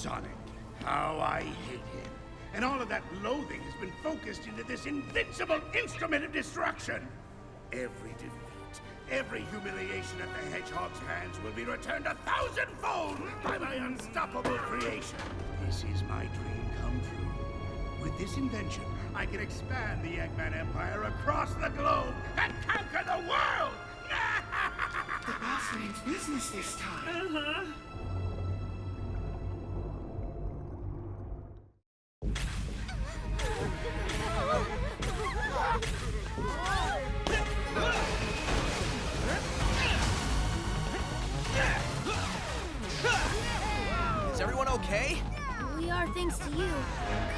Sonic. How I hate him. And all of that loathing has been focused into this invincible instrument of destruction. Every defeat, every humiliation at the Hedgehog's hands will be returned 1,000-fold by my unstoppable creation. This is my dream come true. With this invention, I can expand the Eggman Empire across the globe and conquer the world! The boss means business this time. Is everyone okay? We are, thanks to you.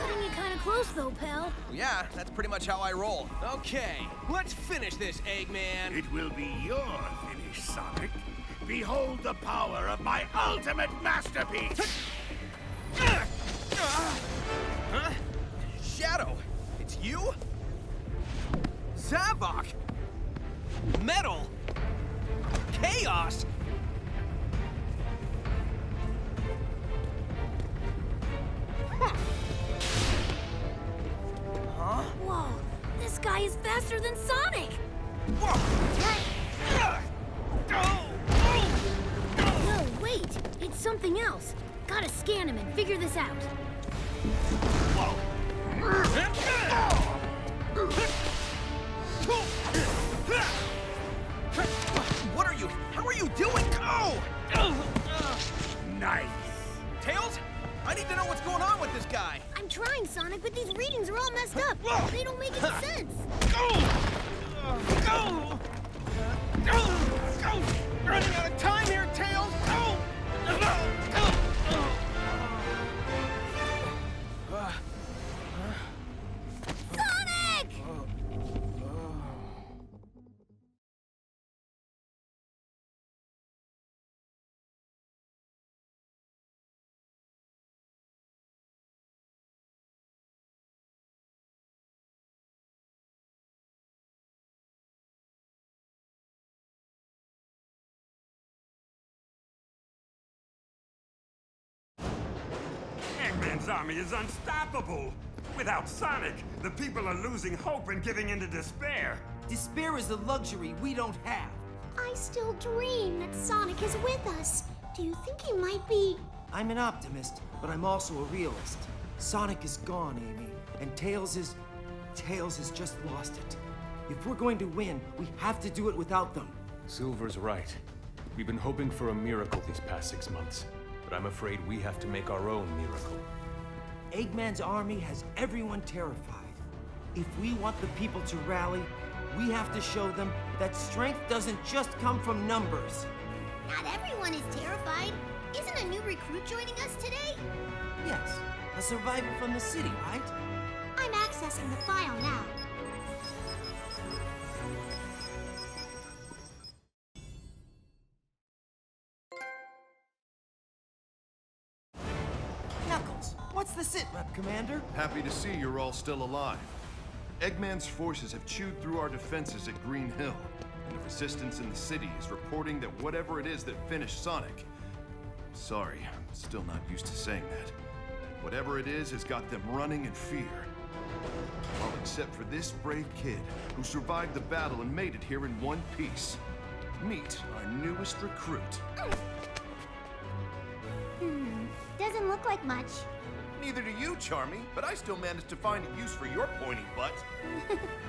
Cutting it kind of close, though, pal. Yeah, that's pretty much how I roll. Okay, let's finish this, Eggman. It will be your finish, Sonic. Behold the power of my ultimate masterpiece! Huh? Shadow, it's you? Zavok? Metal? Chaos? Huh? Whoa, this guy is faster than Sonic! Whoa! No, wait, it's something else. Gotta scan him and figure this out. What are you? How are you doing? Oh! Nice. Tails? I need to know what's going on with this guy. I'm trying, Sonic, but these readings are all messed up. They don't make any sense. Running out of time here, Tails! Sonic! Eggman's army is unstoppable! Without Sonic, the people are losing hope and giving into despair. Despair is a luxury we don't have. I still dream that Sonic is with us. Do you think he might be... I'm an optimist, but I'm also a realist. Sonic is gone, Amy, and Tails has just lost it. If we're going to win, we have to do it without them. Silver's right. We've been hoping for a miracle these past 6 months, but I'm afraid we have to make our own miracle. Eggman's army has everyone terrified. If we want the people to rally, we have to show them that strength doesn't just come from numbers. Not everyone is terrified. Isn't a new recruit joining us today? Yes, a survivor from the city, right? I'm accessing the file now. Knuckles, what's the sit rep, Commander? Happy to see you're all still alive. Eggman's forces have chewed through our defenses at Green Hill, and the resistance in the city is reporting that whatever it is that finished Sonic... Sorry, I'm still not used to saying that. Whatever it is has got them running in fear. All except for this brave kid who survived the battle and made it here in one piece. Meet our newest recruit. Doesn't look like much. Neither do you, Charmy, but I still managed to find a use for your pointy butt.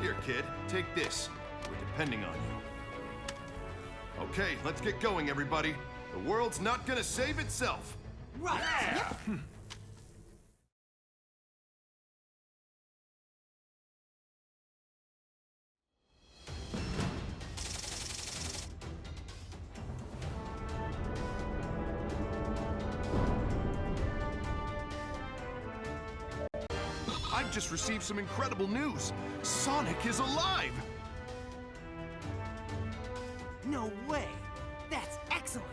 Here, kid, take this. We're depending on you. Okay, let's get going, everybody. The world's not gonna save itself. Right! Yeah. I've just received some incredible news. Sonic is alive! No way! That's excellent!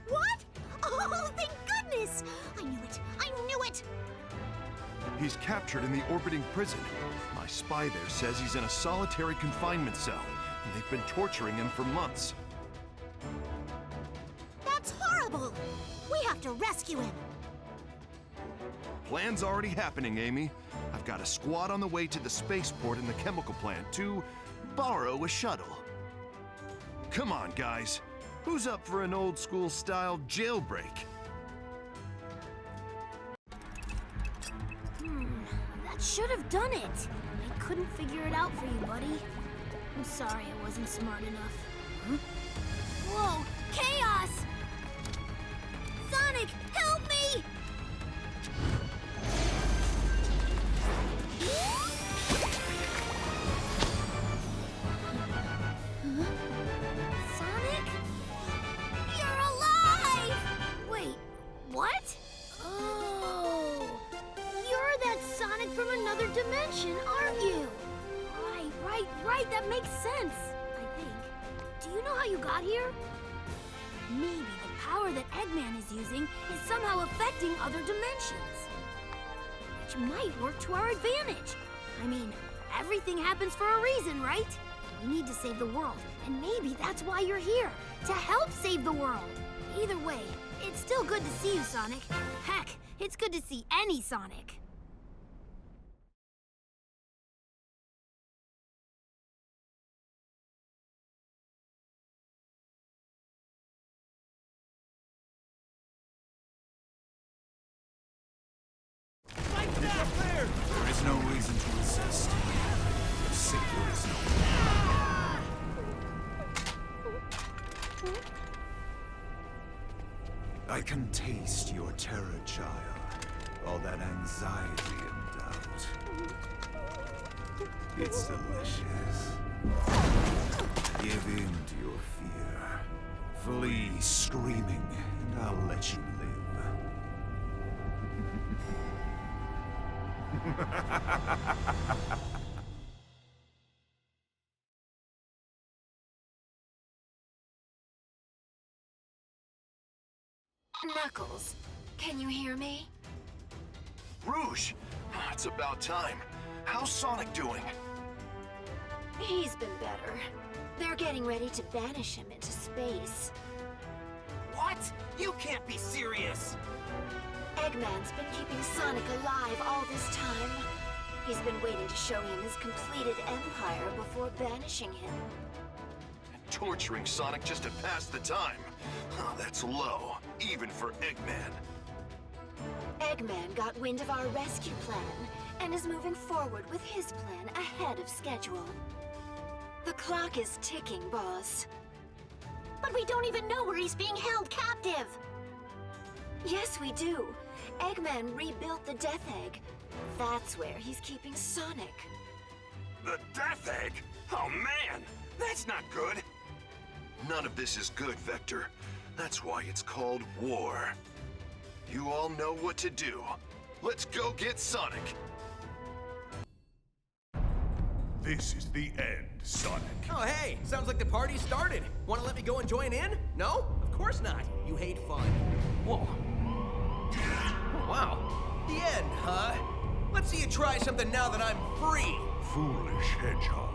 What? Oh, thank goodness! I knew it! I knew it! He's captured in the orbiting prison. My spy there says he's in a solitary confinement cell, and they've been torturing him for months. That's horrible! We have to rescue him. Plan's already happening, Amy. I've got a squad on the way to the spaceport and the chemical plant to borrow a shuttle. Come on, guys. Who's up for an old-school style jailbreak? That should have done it. I couldn't figure it out for you, buddy. I'm sorry I wasn't smart enough. Huh? Whoa! Chaos! Sonic, help me! Sonic? You're alive! Wait, what? Oh, you're that Sonic from another dimension, aren't you? Right, that makes sense, I think. Do you know how you got here? Maybe the power that Eggman is using is somehow affecting other dimensions. Which might work to our advantage. I mean, everything happens for a reason, right? We need to save the world, and maybe that's why you're here, to help save the world. Either way, it's still good to see you, Sonic. Heck, it's good to see any Sonic. There is no reason to resist. Secure is no. I can taste your terror, child. All that anxiety and doubt. It's delicious. Give in to your fear. Flee screaming, and I'll let you live. Knuckles, can you hear me? Rouge! It's about time. How's Sonic doing? He's been better. They're getting ready to banish him into space. What? You can't be serious! Eggman's been keeping Sonic alive all this time. He's been waiting to show him his completed empire before banishing him. Torturing Sonic just to pass the time. Oh, that's low, even for Eggman. Eggman got wind of our rescue plan and is moving forward with his plan ahead of schedule. The clock is ticking, boss. But we don't even know where he's being held captive. Yes, we do. Eggman rebuilt the Death Egg. That's where he's keeping Sonic. The Death Egg? Oh man, that's not good. None of this is good, Vector. That's why it's called war. You all know what to do. Let's go get Sonic. This is the end, Sonic. Oh, hey, sounds like the party started. Want to let me go and join in? No? Of course not. You hate fun. Whoa. Oh, wow. The end, huh? Let's see you try something now that I'm free. Foolish hedgehog.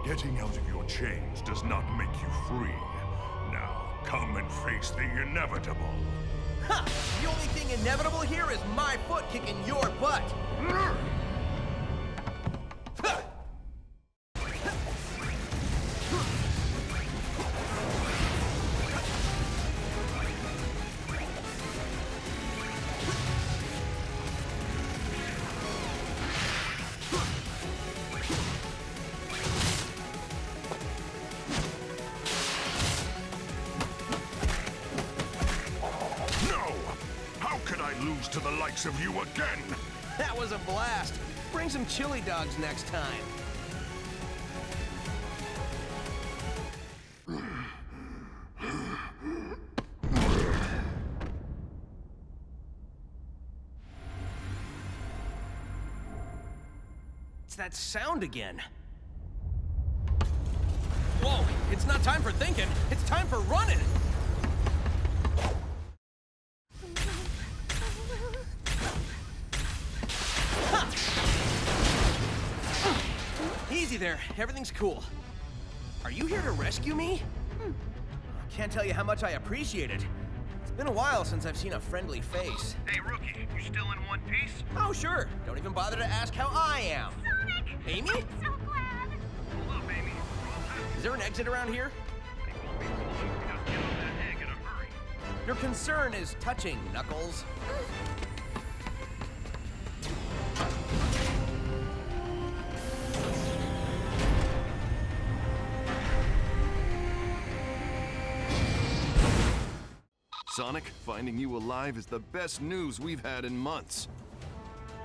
Getting out of your chains does not make you free. Now, come and face the inevitable. Ha! The only thing inevitable here is my foot kicking your butt. Ha! Lose to the likes of you again! That was a blast. Bring some chili dogs next time. It's that sound again. Whoa, it's not time for thinking. It's time for running. Easy there. Everything's cool. Are you here to rescue me? Can't tell you how much I appreciate it. It's Been a while since I've seen a friendly face. Hey, Rookie, you still in one piece? Oh, sure. Don't even bother to ask how I am. Sonic! Amy? I'm so glad! Hold up, Amy. We're all set. Is there an exit around here? They won't be long. We gotta get on that egg in a hurry. Your concern is touching, Knuckles. Sonic, finding you alive is the best news we've had in months.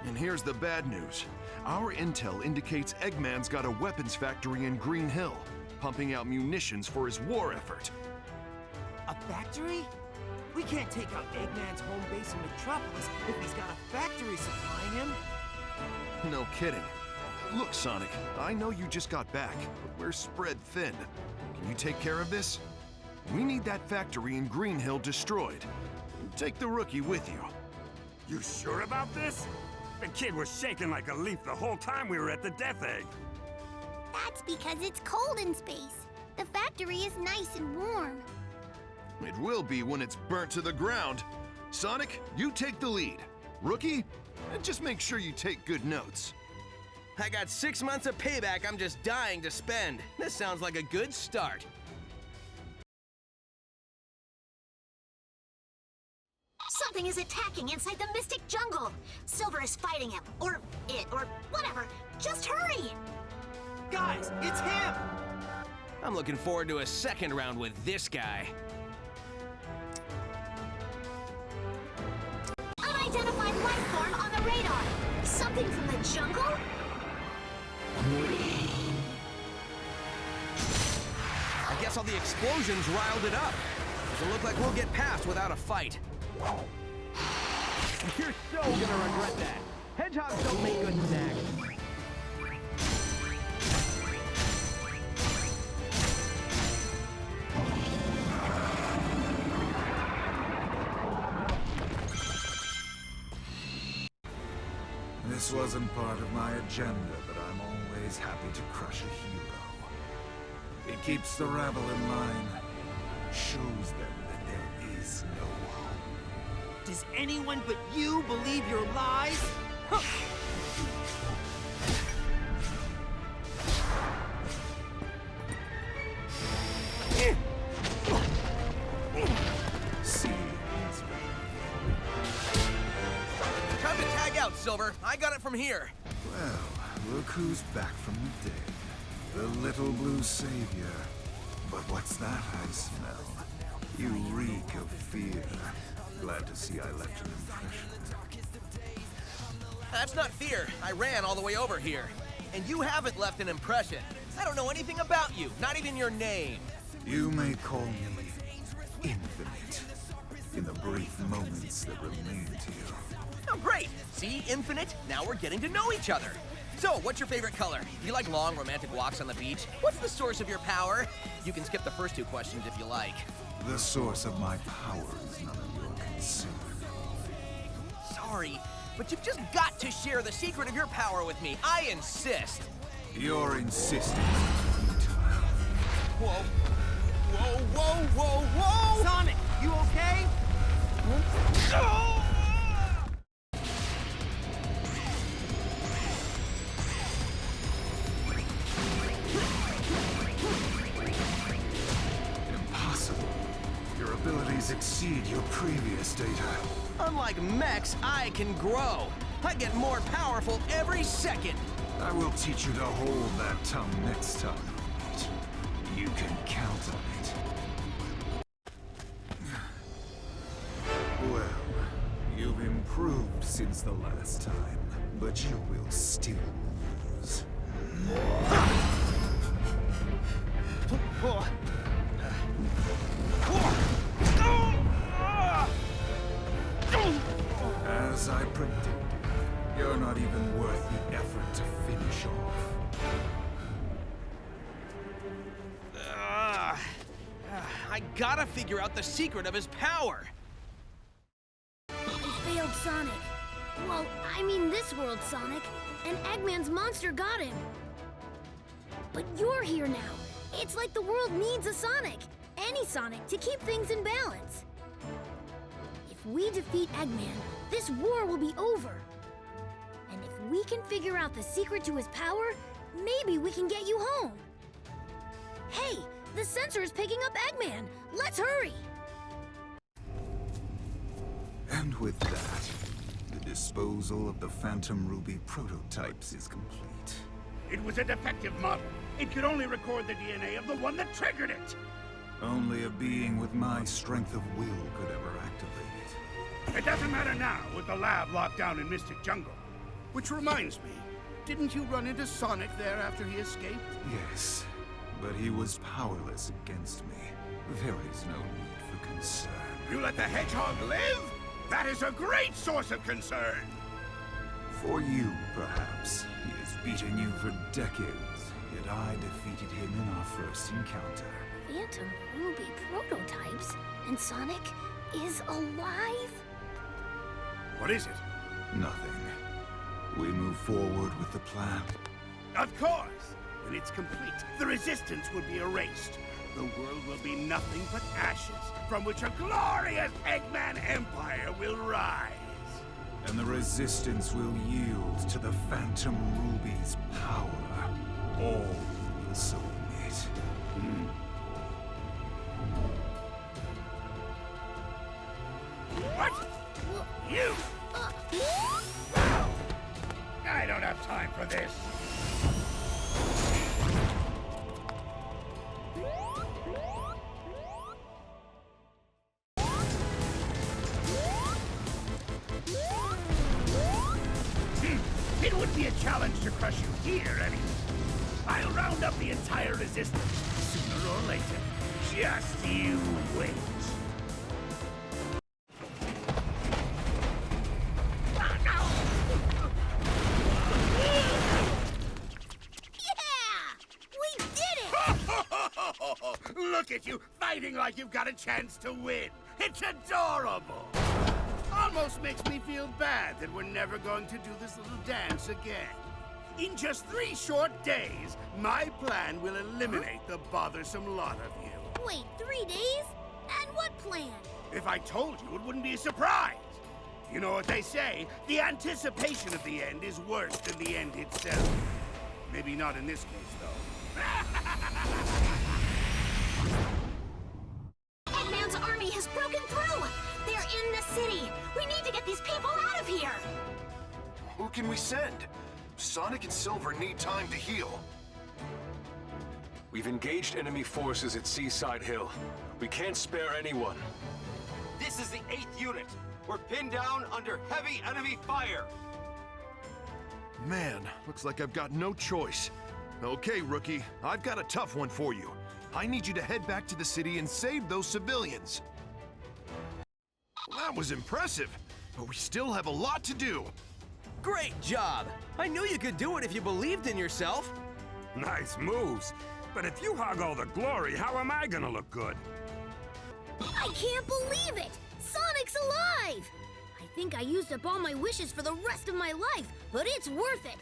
And here's the bad news. Our intel indicates Eggman's got a weapons factory in Green Hill, pumping out munitions for his war effort. A factory? We can't take out Eggman's home base in Metropolis if he's got a factory supplying him. No kidding. Look, Sonic, I know you just got back, but we're spread thin. Can you take care of this? We need that factory in Green Hill destroyed. Take the Rookie with you. You sure about this? The kid was shaking like a leaf the whole time we were at the Death Egg. That's because it's cold in space. The factory is nice and warm. It will be when it's burnt to the ground. Sonic, you take the lead. Rookie, just make sure you take good notes. I got 6 months of payback I'm just dying to spend. This sounds like a good start. Something is attacking inside the Mystic Jungle. Silver is fighting him, or it, or whatever. Just hurry! Guys, it's him! I'm looking forward to a second round with this guy. Unidentified life form on the radar. Something from the jungle? I guess all the explosions riled it up. Doesn't look like we'll get past without a fight. You're so gonna regret that. Hedgehogs don't make good snacks. This wasn't part of my agenda, but I'm always happy to crush a hero. It keeps the rabble in line, shows them that there is no hope. Does anyone but you believe your lies? Huh. See, he's Time to tag out, Silver. I got it from here. well, look who's back from the dead. The little blue savior. But what's that I smell? You reek of fear. Glad to see I left an impression. That's not fear. I ran all the way over here. And you haven't left an impression. I don't know anything about you, not even your name. You may call me Infinite. In the brief moments that remain to you. Oh, great. See, Infinite? Now we're getting to know each other. So, what's your favorite color? Do you like long, romantic walks on the beach? What's the source of your power? You can skip the first two questions if you like. The source of my power is none of your concern. Sorry, but you've just got to share the secret of your power with me. I insist. Your insistence is futile. Whoa. Whoa, whoa, whoa, whoa! Sonic, you okay? Impossible. Your abilities exceed your previous data. Unlike mechs, I can grow. I get more powerful every second. I will teach you to hold that tongue next time. You can count on it. Well, you've improved since the last time, but you will still lose. As I predicted, you're not even worth the effort to finish off. I gotta figure out the secret of his power. He failed Sonic. Well, I mean this world, Sonic. And Eggman's monster got him. But you're here now. It's like the world needs a Sonic. Any Sonic to keep things in balance. If we defeat Eggman, this war will be over. And if we can figure out the secret to his power, maybe we can get you home. Hey, the sensor is picking up Eggman. Let's hurry. And with that, the disposal of the Phantom Ruby prototypes is complete. It was a defective model. It could only record the DNA of the one that triggered it. Only a being with my strength of will could ever activate it. It doesn't matter now with the lab locked down in Mystic Jungle. Which reminds me, didn't you run into Sonic there after he escaped? Yes, but he was powerless against me. There is no need for concern. You let the hedgehog live? That is a great source of concern! For you, perhaps. He has beaten you for decades, yet I defeated him in our first encounter. Phantom Ruby prototypes? And Sonic is alive? What is it? Nothing. We move forward with the plan. Of course! When it's complete, the resistance will be erased. The world will be nothing but ashes, from which a glorious Eggman Empire will rise. And the resistance will yield to the Phantom Ruby's power. All will submit. What? You! No! I don't have time for this. It would be a challenge to crush you here, anyway. I'll round up the entire resistance, sooner or later. Just you wait. Look at you, fighting like you've got a chance to win. It's adorable. Almost makes me feel bad that we're never going to do this little dance again. In just 3 short days, my plan will eliminate the bothersome lot of you. Wait, 3 days? And what plan? If I told you, it wouldn't be a surprise. You know what they say, the anticipation of the end is worse than the end itself. Maybe not in this case, though. Eggman's army has broken through! They're in the city! We need to get these people out of here! Who can we send? Sonic and Silver need time to heal. We've engaged enemy forces at Seaside Hill. We can't spare anyone. This is the 8th unit. We're pinned down under heavy enemy fire. Man, looks like I've got no choice. Okay, Rookie, I've got a tough one for you. I need you to head back to the city and save those civilians. Well, that was impressive, but we still have a lot to do. Great job! I knew you could do it if you believed in yourself. Nice moves. But if you hog all the glory, how am I gonna look good? I can't believe it! Sonic's alive! I think I used up all my wishes for the rest of my life, but it's worth it!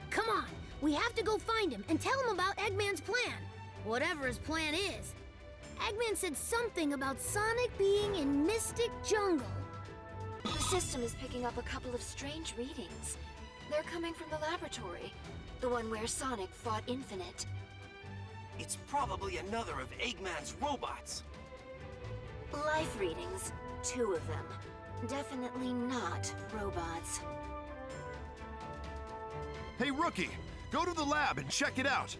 Come on, we have to go find him and tell him about Eggman's plan. Whatever his plan is. Eggman said something about Sonic being in Mystic Jungle. The system is picking up a couple of strange readings. They're coming from the laboratory, the one where Sonic fought Infinite. It's probably another of Eggman's robots. Life readings, 2 of them. Definitely not robots. Hey, Rookie, go to the lab and check it out.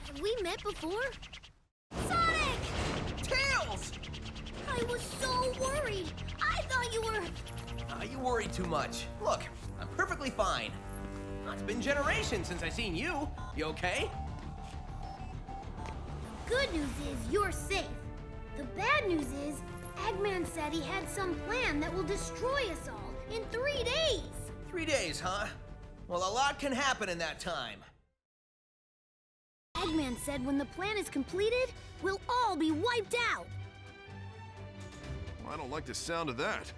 Have we met before? Sonic! Tails! I was so worried! I thought you were... You worry too much. Look, I'm perfectly fine. It's been generations since I seen you. You okay? Good news is you're safe. The bad news is Eggman said he had some plan that will destroy us all in 3 days. 3 days, huh? Well, a lot can happen in that time. Eggman said when the plan is completed, we'll all be wiped out. I don't like the sound of that.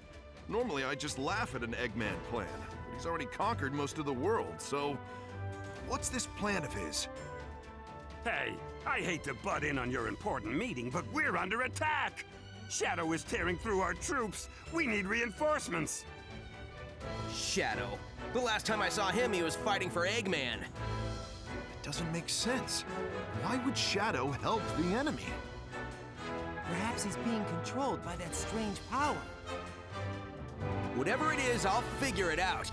Normally, I just laugh at an Eggman plan, but he's already conquered most of the world, so... What's this plan of his? Hey, I hate to butt in on your important meeting, but we're under attack! Shadow is tearing through our troops. We need reinforcements. Shadow. The last time I saw him, he was fighting for Eggman. It doesn't make sense. Why would Shadow help the enemy? Perhaps he's being controlled by that strange power. Whatever it is, I'll figure it out.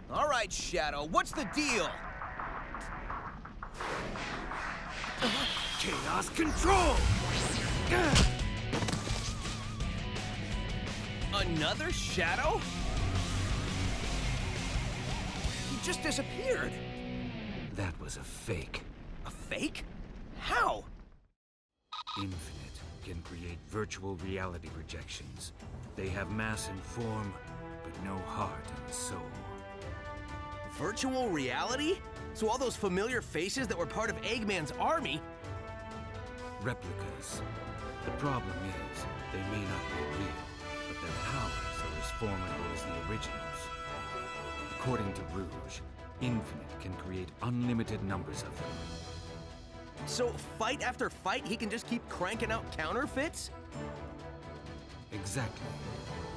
All right, Shadow, what's the deal? Chaos control! Another Shadow? He just disappeared. That was a fake. A fake? How? Infinite can create virtual reality projections. They have mass and form, but no heart and soul. Virtual reality? So all those familiar faces that were part of Eggman's army... Replicas. The problem is, they may not be real, but their powers are as formidable as the originals. According to Rouge, Infinite can create unlimited numbers of them. So fight after fight, he can just keep cranking out counterfeits? Exactly.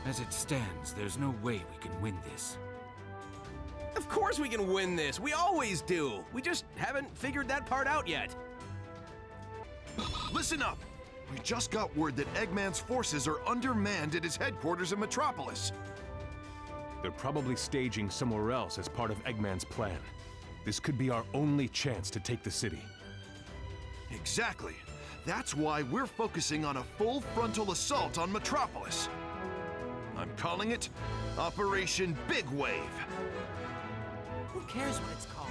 As it stands, there's no way we can win this. Of course we can win this! We always do! We just haven't figured that part out yet. Listen up! We just got word that Eggman's forces are undermanned at his headquarters in Metropolis. They're probably staging somewhere else as part of Eggman's plan. This could be our only chance to take the city. Exactly. That's why we're focusing on a full frontal assault on Metropolis. I'm calling it Operation Big Wave. Who cares what it's called?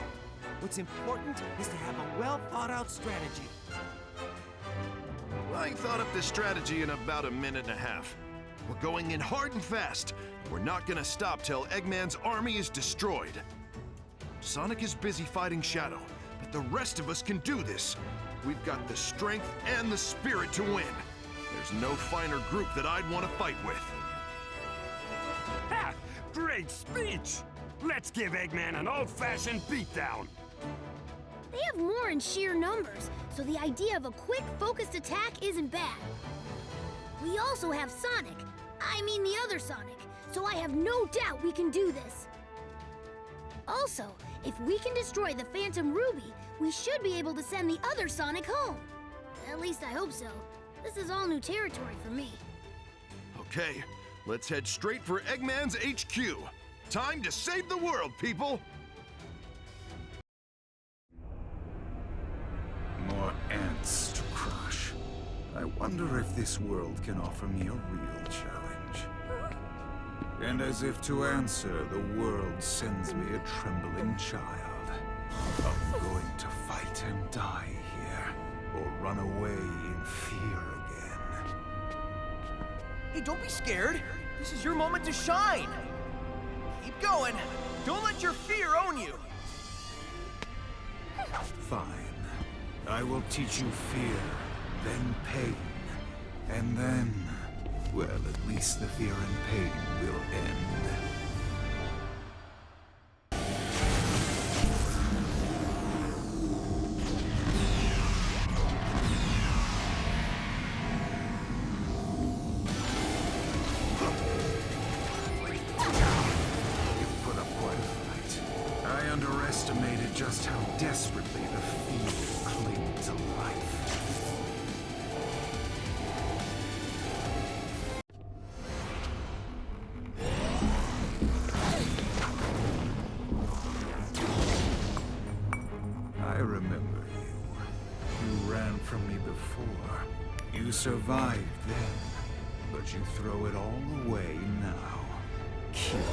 What's important is to have a well-thought-out strategy. I thought up this strategy in about a minute and a half. We're going in hard and fast. We're not gonna stop till Eggman's army is destroyed. Sonic is busy fighting Shadow, but the rest of us can do this. We've got the strength and the spirit to win. There's no finer group that I'd want to fight with. Ha! Great speech! Let's give Eggman an old-fashioned beatdown. They have more in sheer numbers, so the idea of a quick, focused attack isn't bad. We also have Sonic. I mean the other Sonic, so I have no doubt we can do this. Also, if we can destroy the Phantom Ruby, we should be able to send the other Sonic home. At least I hope so. This is all new territory for me. Okay, let's head straight for Eggman's HQ. Time to save the world, people! More ants to crush. I wonder if this world can offer me a real challenge. And as if to answer, the world sends me a trembling child. I'm going to fight and die here, or run away in fear again. Hey, don't be scared. This is your moment to shine. Keep going. Don't let your fear own you. Fine. I will teach you fear, then pain, and then, well, at least the fear and pain will end. You've put up quite a fight. I underestimated just how desperately the field cling to life. I remember you. You ran from me before. You survived then, but you throw it all away now. Killed.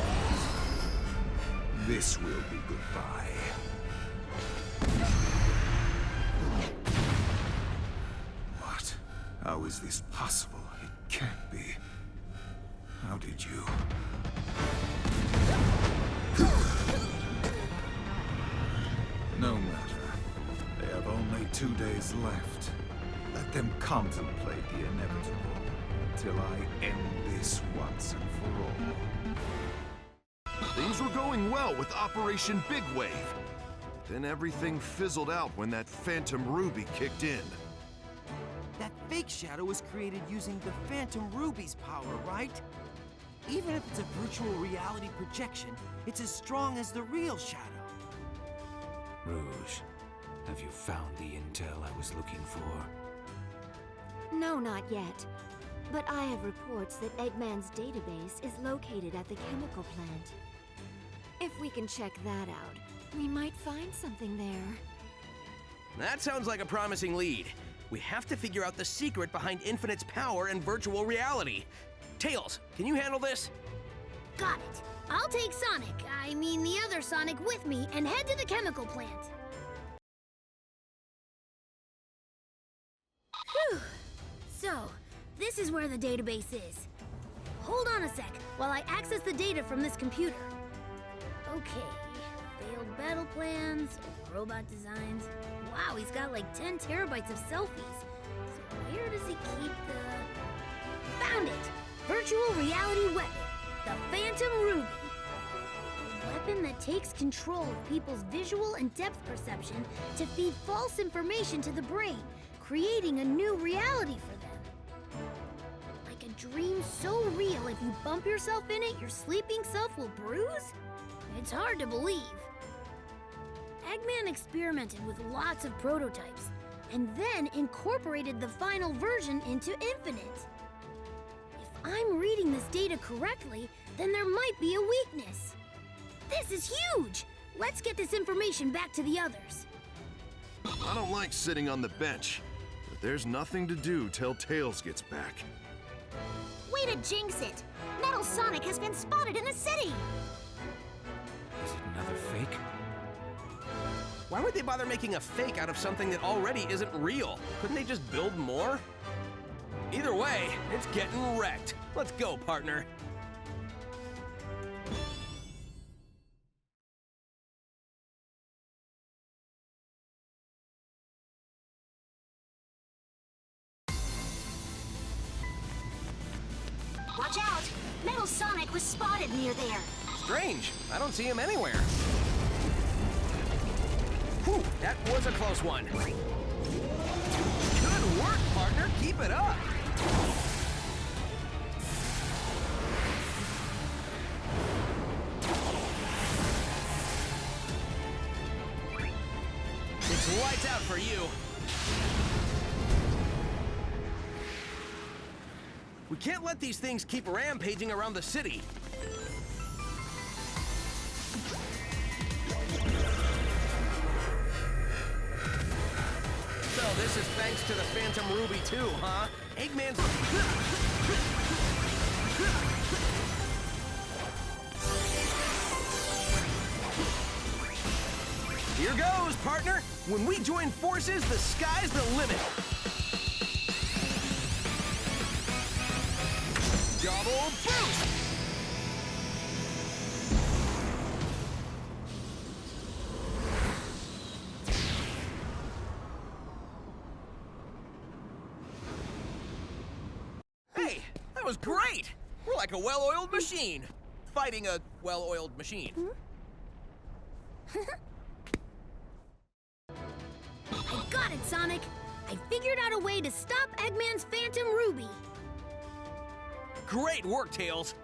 This will be goodbye. What? How is this possible? It can't be. How did you? No 2 days left. Let them contemplate the inevitable till I end this once and for all. Things were going well with Operation Big Wave. Then everything fizzled out when that Phantom Ruby kicked in. That fake shadow was created using the Phantom Ruby's power, right? Even if it's a virtual reality projection, it's as strong as the real shadow. Rouge, have you found the intel I was looking for? No, not yet. But I have reports that Eggman's database is located at the chemical plant. If we can check that out, we might find something there. That sounds like a promising lead. We have to figure out the secret behind Infinite's power and virtual reality. Tails, can you handle this? Got it. I'll take Sonic, I mean the other Sonic, with me and head to the chemical plant. Phew. So, this is where the database is. Hold on a sec while I access the data from this computer. Okay, failed battle plans, robot designs. Wow, he's got like 10 terabytes of selfies. So where does he keep the... Found it! Virtual reality weapon, the Phantom Ruby. A weapon that takes control of people's visual and depth perception to feed false information to the brain, creating a new reality for them. Like a dream so real if you bump yourself in it, your sleeping self will bruise? It's hard to believe. Eggman experimented with lots of prototypes, and then incorporated the final version into Infinite. If I'm reading this data correctly, then there might be a weakness. This is huge! Let's get this information back to the others. I don't like sitting on the bench, but there's nothing to do till Tails gets back. Way to jinx it! Metal Sonic has been spotted in the city! Is it another fake? Why would they bother making a fake out of something that already isn't real? Couldn't they just build more? Either way, it's getting wrecked. Let's go, partner. Watch out! Metal Sonic was spotted near there. Strange. I don't see him anywhere. Whew, that was a close one. Good work, partner. Keep it up. It's lights out for you. We can't let these things keep rampaging around the city. So this is thanks to the Phantom Ruby too, huh? Eggman's... Here goes, partner! When we join forces, the sky's the limit! Double boost! Hey, that was great! We're like a well-oiled machine. Fighting a well-oiled machine. I got it, Sonic! I figured out a way to stop Eggman's Phantom Ruby. Great work, Tails!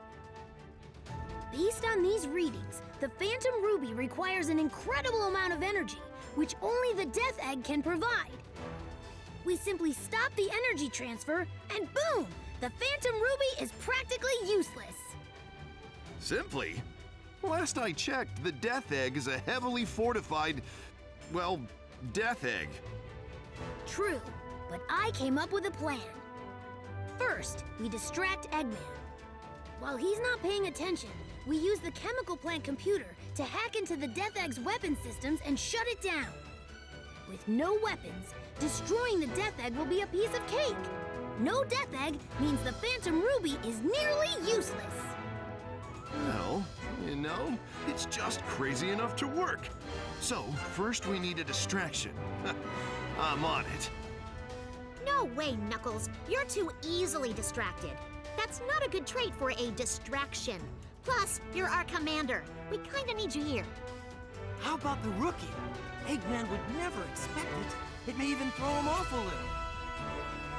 Based on these readings, the Phantom Ruby requires an incredible amount of energy, which only the Death Egg can provide. We simply stop the energy transfer, and boom! The Phantom Ruby is practically useless. Simply? Last I checked, the Death Egg is a heavily fortified, well, Death Egg. True, but I came up with a plan. First, we distract Eggman. While he's not paying attention, we use the chemical plant computer to hack into the Death Egg's weapon systems and shut it down. With no weapons, destroying the Death Egg will be a piece of cake. No Death Egg means the Phantom Ruby is nearly useless. Well, You know, it's just crazy enough to work. So, first we need a distraction. I'm on it. No way, Knuckles. You're too easily distracted. That's not a good trait for a distraction. Plus, you're our commander. We kinda need you here. How about the rookie? Eggman would never expect it. It may even throw him off a little.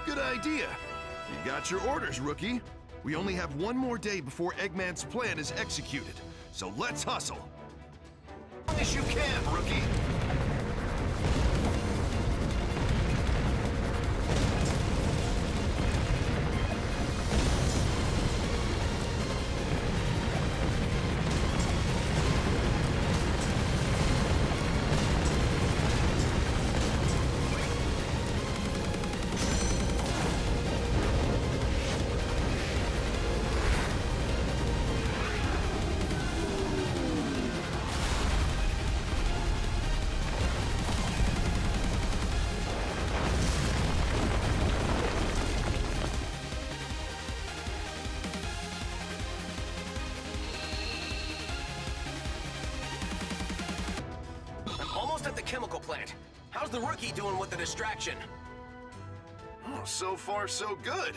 Good idea. You got your orders, rookie. We only have one more day before Eggman's plan is executed. So let's hustle. As long as you can, rookie. At the chemical plant. How's the rookie doing with the distraction? Oh, so far so good.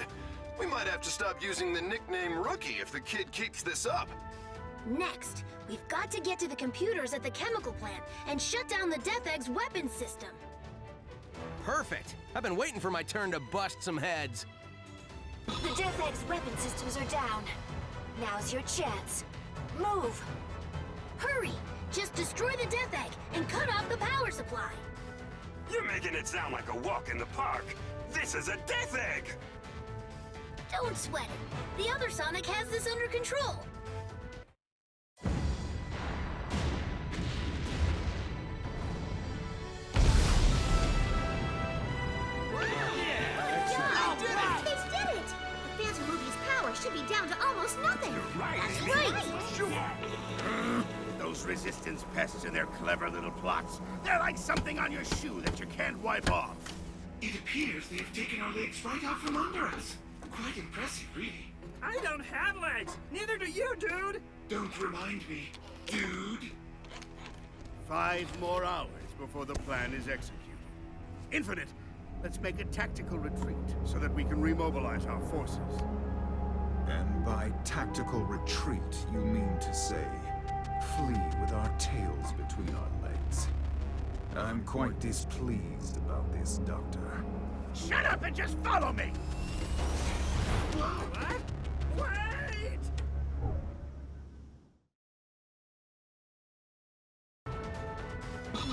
We might have to stop using the nickname Rookie if the kid keeps this up. Next, we've got to get to the computers at the chemical plant and shut down the Death Egg's weapons system. Perfect. I've been waiting for my turn to bust some heads. The Death Egg's weapon systems are down. Now's your chance. Move! Hurry! Just destroy the Death Egg and cut off the power supply. You're making it sound like a walk in the park. This is a Death Egg! Don't sweat it. The other Sonic has this under control. They did it! The Phantom Ruby's power should be down to almost nothing. That's right. Those resistance pests and their clever little plots. They're like something on your shoe that you can't wipe off. It appears they've taken our legs right out from under us. Quite impressive, really. I don't have legs. Neither do you, dude. Don't remind me, dude. 5 more hours before the plan is executed. Infinite, let's make a tactical retreat so that we can remobilize our forces. And by tactical retreat, you mean to say flee with our tails between our legs. I'm quite displeased about this, Doctor. Shut up and just follow me! What? Wait!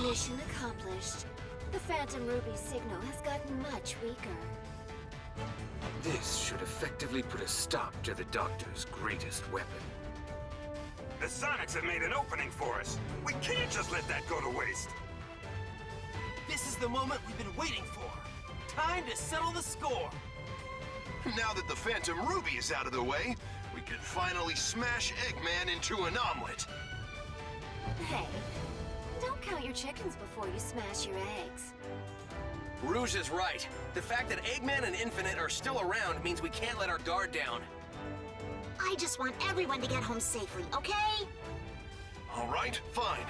Mission accomplished. The Phantom Ruby signal has gotten much weaker. This should effectively put a stop to the Doctor's greatest weapon. The Sonics have made an opening for us. We can't just let that go to waste. This is the moment we've been waiting for. Time to settle the score. Now that the Phantom Ruby is out of the way, we can finally smash Eggman into an omelet. Hey, don't count your chickens before you smash your eggs. Rouge is right. The fact that Eggman and Infinite are still around means we can't let our guard down. I just want everyone to get home safely, okay? All right, fine.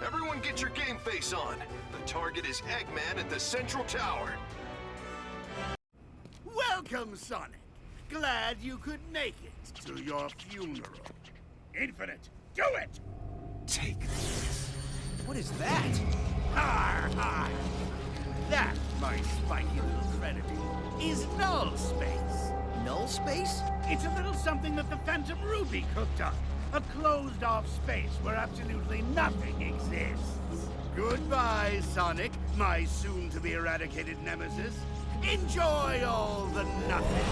Everyone get your game face on. The target is Eggman at the Central Tower. Welcome, Sonic. Glad you could make it to your funeral. Infinite, do it! Take this. What is that? Har, har. That, my spiky little predator, is null space. Null space? It's a little something that the Phantom Ruby cooked up. A closed-off space where absolutely nothing exists. Goodbye, Sonic, my soon-to-be eradicated nemesis. Enjoy all the nothing.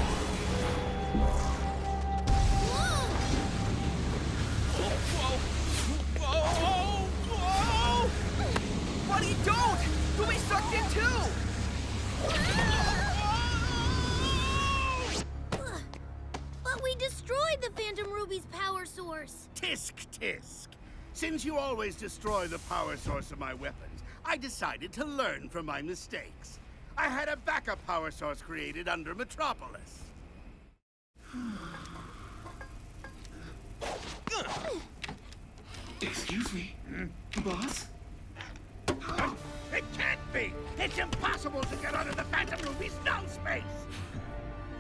Whoa! Buddy, don't! You'll be sucked in too! But we destroyed the Phantom Ruby's power source. Tisk, tisk. Since you always destroy the power source of my weapons, I decided to learn from my mistakes. I had a backup power source created under Metropolis. Excuse me, boss? It can't be! It's impossible to get out of the Phantom Ruby's null space!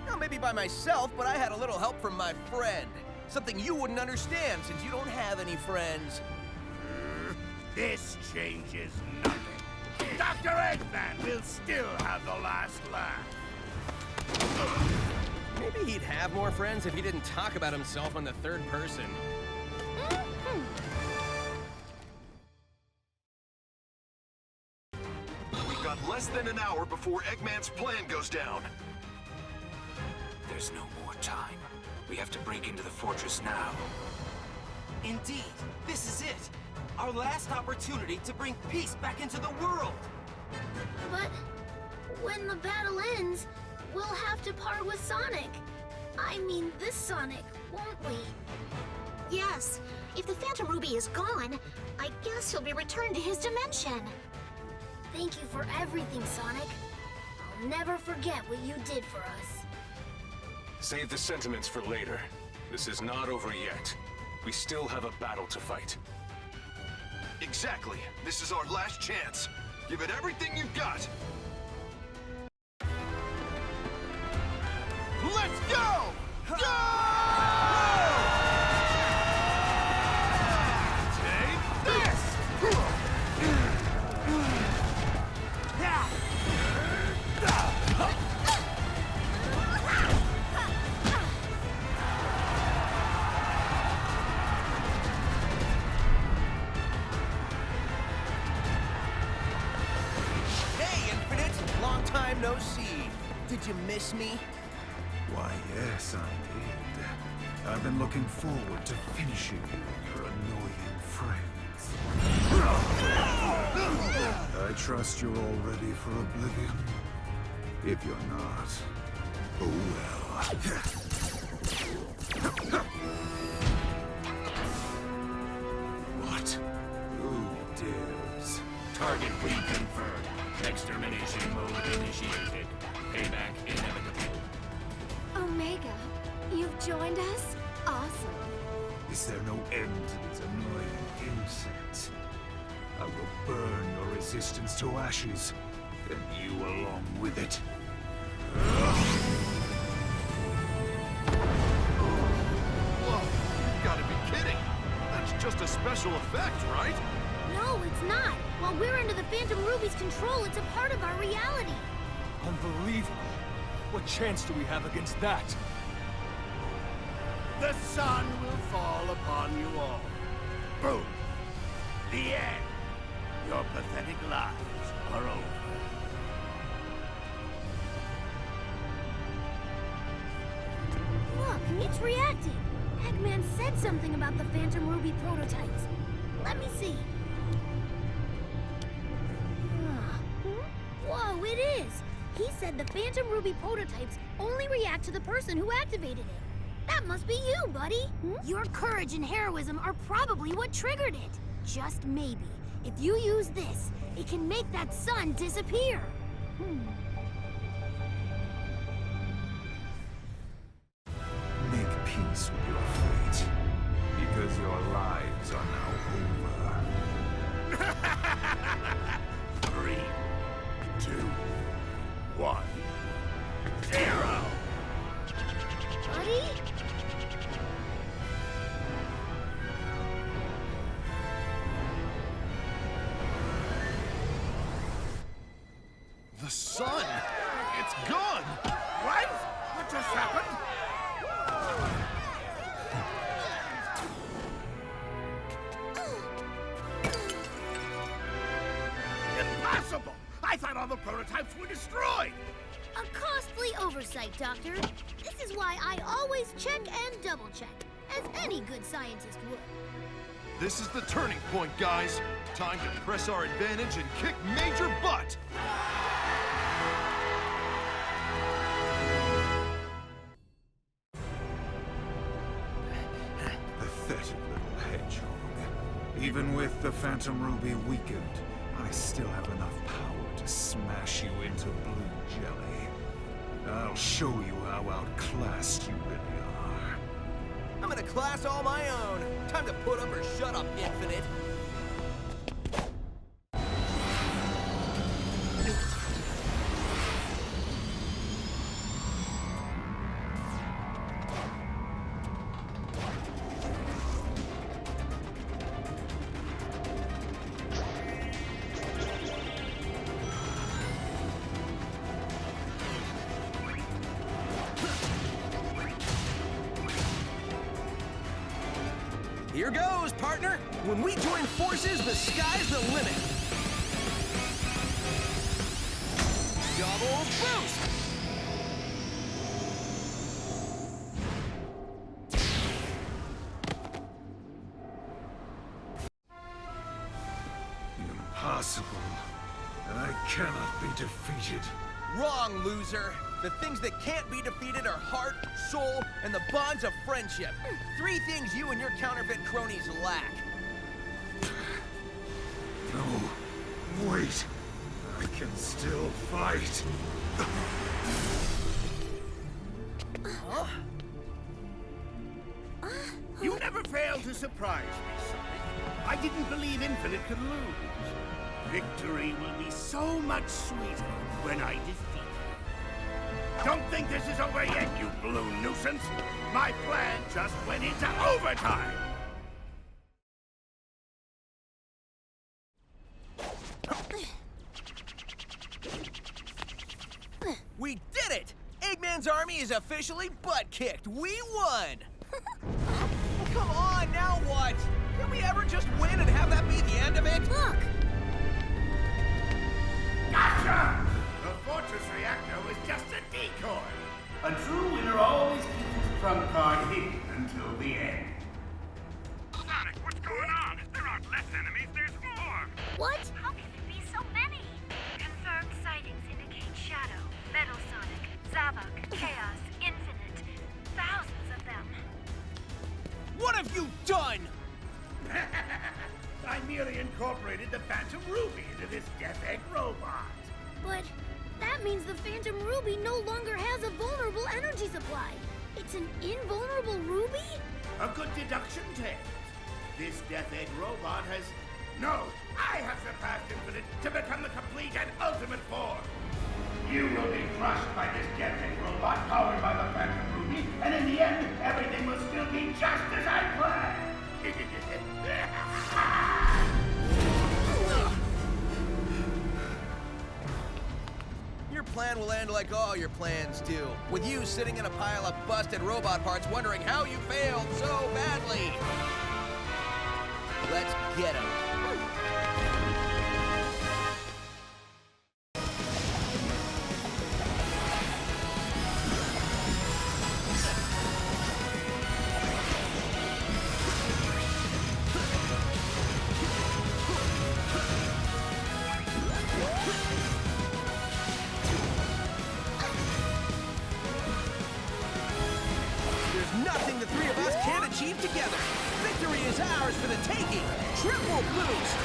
Well, maybe by myself, but I had a little help from my friend. Something you wouldn't understand since you don't have any friends. This changes nothing. Dr. Eggman will still have the last laugh. Maybe he'd have more friends if he didn't talk about himself in the third person. We've got less than an hour before Eggman's plan goes down. There's no more time. We have to break into the fortress now. Indeed, this is it. Our last opportunity to bring peace back into the world. But when the battle ends, we'll have to part with Sonic. I mean, this Sonic, won't we? Yes. If the Phantom Ruby is gone, I guess he'll be returned to his dimension. Thank you for everything, Sonic. I'll never forget what you did for us. Save the sentiments for later. This is not over yet. We still have a battle to fight. Exactly. This is our last chance. Give it everything you've got. Let's go! Go! Take this! Hey, Infinite! Long time no see. Did you miss me? Why, yes, I did. I've been looking forward to finishing you and your annoying friends. I trust you're all ready for oblivion. If you're not, oh well. What? Who dares? Target reconfirmed. Extermination mode initiated. Payback inevitable. Omega, you've joined us? Awesome. Is there no end to this annoying insect? I will burn your resistance to ashes, and you along with it. Whoa, you gotta be kidding. That's just a special effect, right? No, it's not. While we're under the Phantom Ruby's control, it's a part of our reality. Unbelievable. What chance do we have against that? The sun will fall upon you all. Boom. The end. Your pathetic lives are over. Look, it's reacting. Eggman said something about the Phantom Ruby prototypes. Let me see. Whoa, it is! He said the Phantom Ruby prototypes only react to the person who activated it. That must be you, buddy! Your courage and heroism are probably what triggered it. Just maybe, if you use this, it can make that sun disappear. Make peace with your fate, because your lives are now over. 3, 2, 1, 0. Buddy? The sun! It's gone! What? What just happened? Impossible! I thought all the prototypes were destroyed! A costly oversight, Doctor. This is why I always check and double-check, as any good scientist would. This is the turning point, guys. Time to press our advantage and kick major butt! Pathetic little hedgehog. Even with the Phantom Ruby weakened, I still have enough power to smash you into blue jelly. I'll show you how outclassed you really are. I'm in a class all my own. Time to put up or shut up, Infinite. Here goes, partner! When we join forces, the sky's the limit! Double boost! Impossible. I cannot be defeated. Wrong, loser! The things that can't be defeated are heart, soul, and the bonds of friendship. 3 things you and your counterfeit cronies lack. No, wait. I can still fight. Huh? You never fail to surprise me, Sonic. I didn't believe Infinite could lose. Victory will be so much sweeter when I defeat you. Don't think this is over yet, you blue nuisance! My plan just went into overtime! We did it! Eggman's army is officially butt-kicked. We won! Come on, now what? Can we ever just win and have that be the end of it? Look! Gotcha! The fortress reactor was just a decoy. A true winner always keeps his trump card hidden until the end. Sonic, what's going on? There aren't less enemies, there's more! What? How can there be so many? Confirmed sightings indicate Shadow, Metal Sonic, Zavok, Chaos, Infinite. Thousands of them. What have you done? I merely incorporated the Phantom Ruby into this Death Egg robot. But that means the Phantom Ruby no longer has a vulnerable energy supply. It's an invulnerable ruby? A good deduction, Tails. This Death Egg robot has... No, I have surpassed Infinite to become the complete and ultimate form. You will be crushed by this Death Egg robot powered by the Phantom Ruby, and in the end, everything will still be just as I planned. Your plan will end like all your plans do, with you sitting in a pile of busted robot parts wondering how you failed so badly. Let's get him. Nothing the 3 of us can't achieve together. Victory is ours for the taking. Triple boost.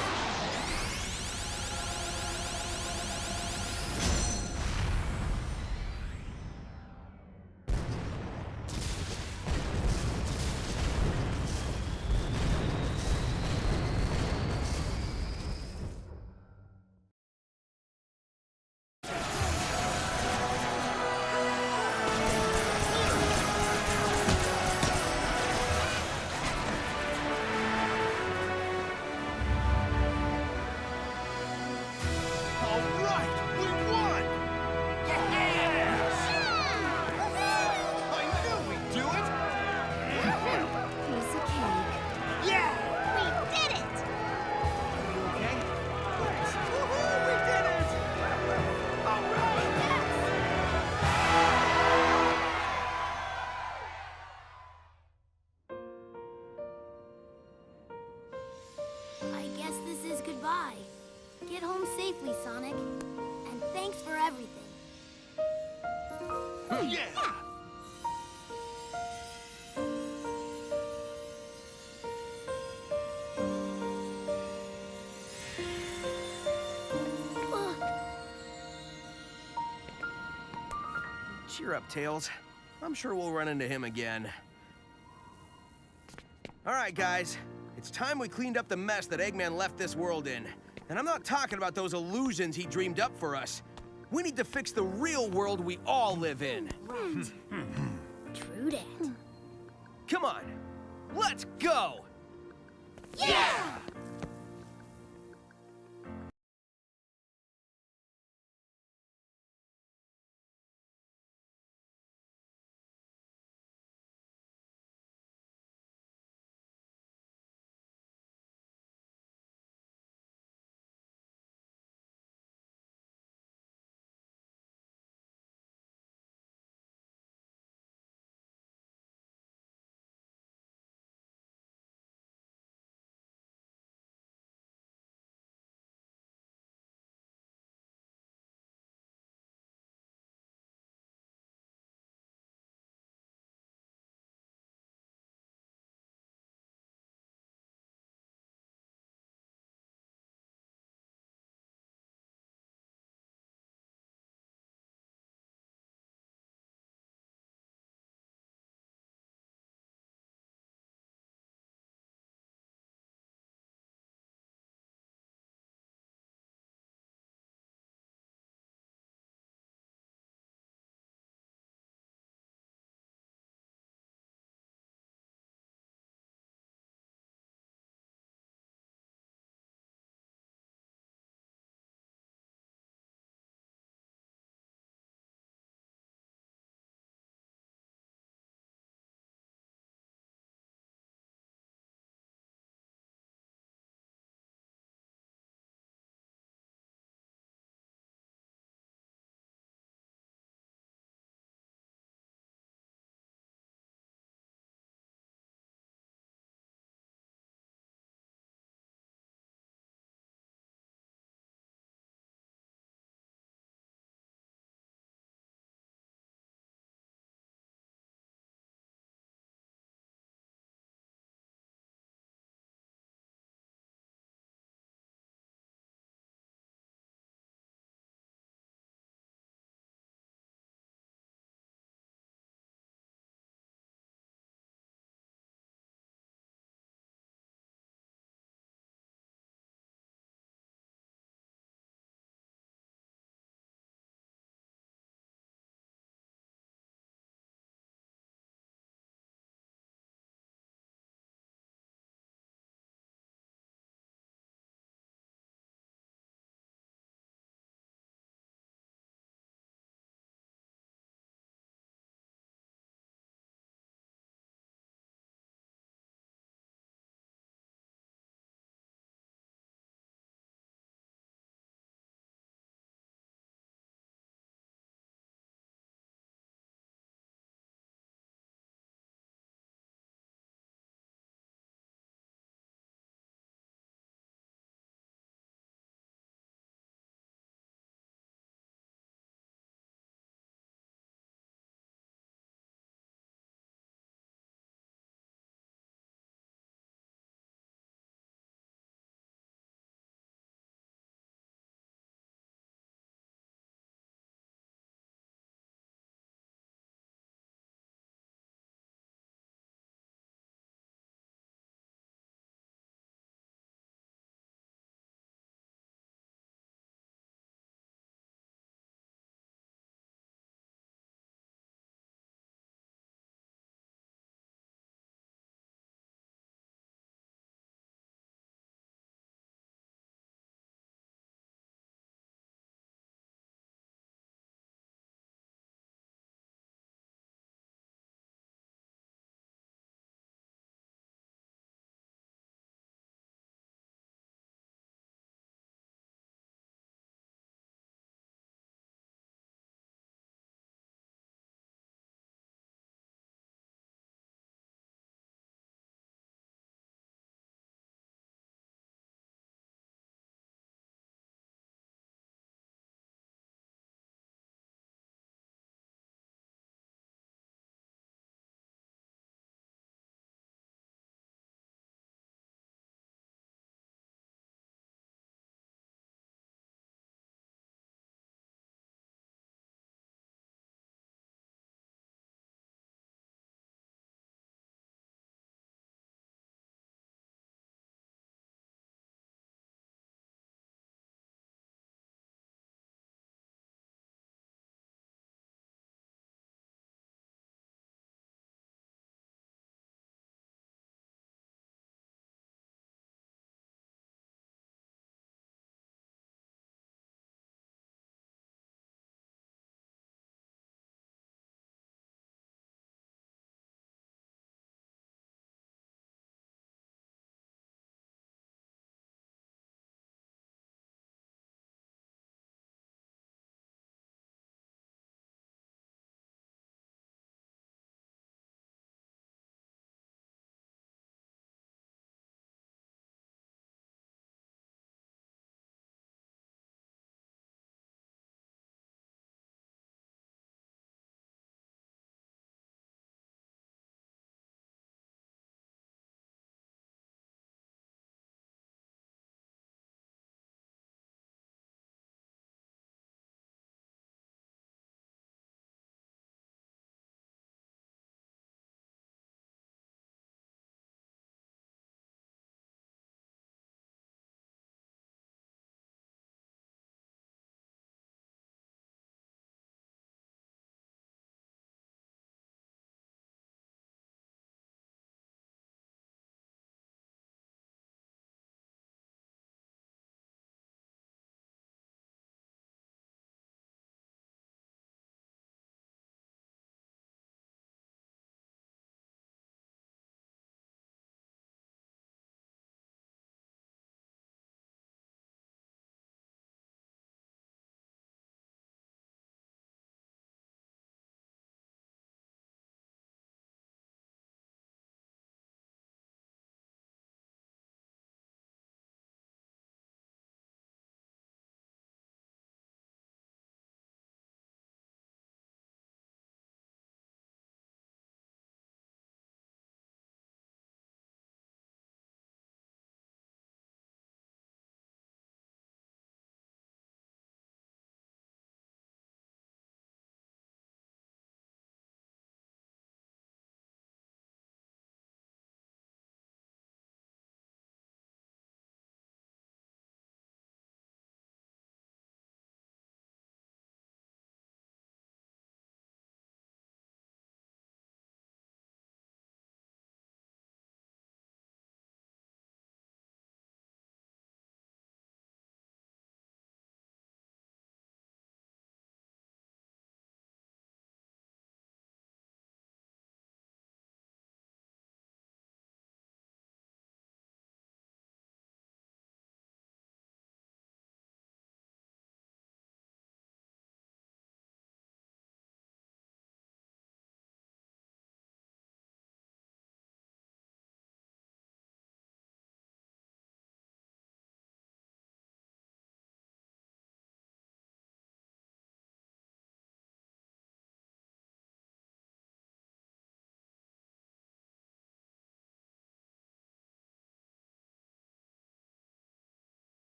I guess this is goodbye. Get home safely, Sonic. And thanks for everything. Yeah! Cheer up, Tails. I'm sure we'll run into him again. All right, guys. It's time we cleaned up the mess that Eggman left this world in. And I'm not talking about those illusions he dreamed up for us. We need to fix the real world we all live in. Right. True that. Come on, let's go! Yeah!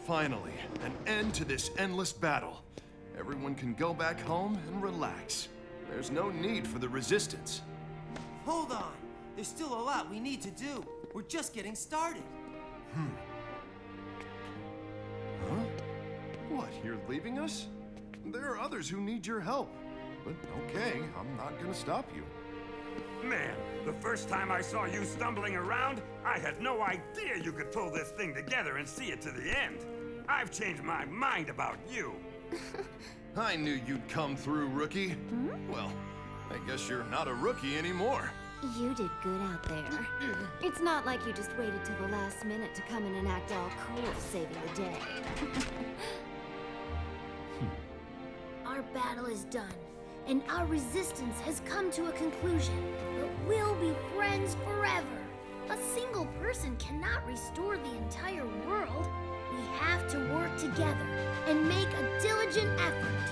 Finally, an end to this endless battle. Everyone can go back home and relax. There's no need for the resistance. Hold on! There's still a lot we need to do. We're just getting started. Huh? What, you're leaving us? There are others who need your help. But okay, I'm not gonna stop you. Man, the first time I saw you stumbling around, I had no idea you could pull this thing together and see it to the end. I've changed my mind about you. I knew you'd come through, rookie. Well, I guess you're not a rookie anymore. You did good out there. It's not like you just waited till the last minute to come in and act all cool, saving the day. Our battle is done, and our resistance has come to a conclusion. But we'll be friends forever. A single person cannot restore the entire world. We have to work together and make a diligent effort.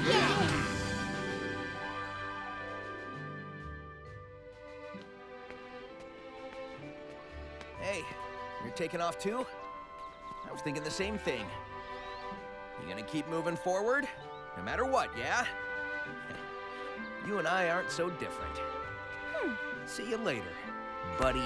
Yeah! Hey, you're taking off too? I was thinking the same thing. You gonna keep moving forward? No matter what, yeah? You and I aren't so different. See you later, buddy.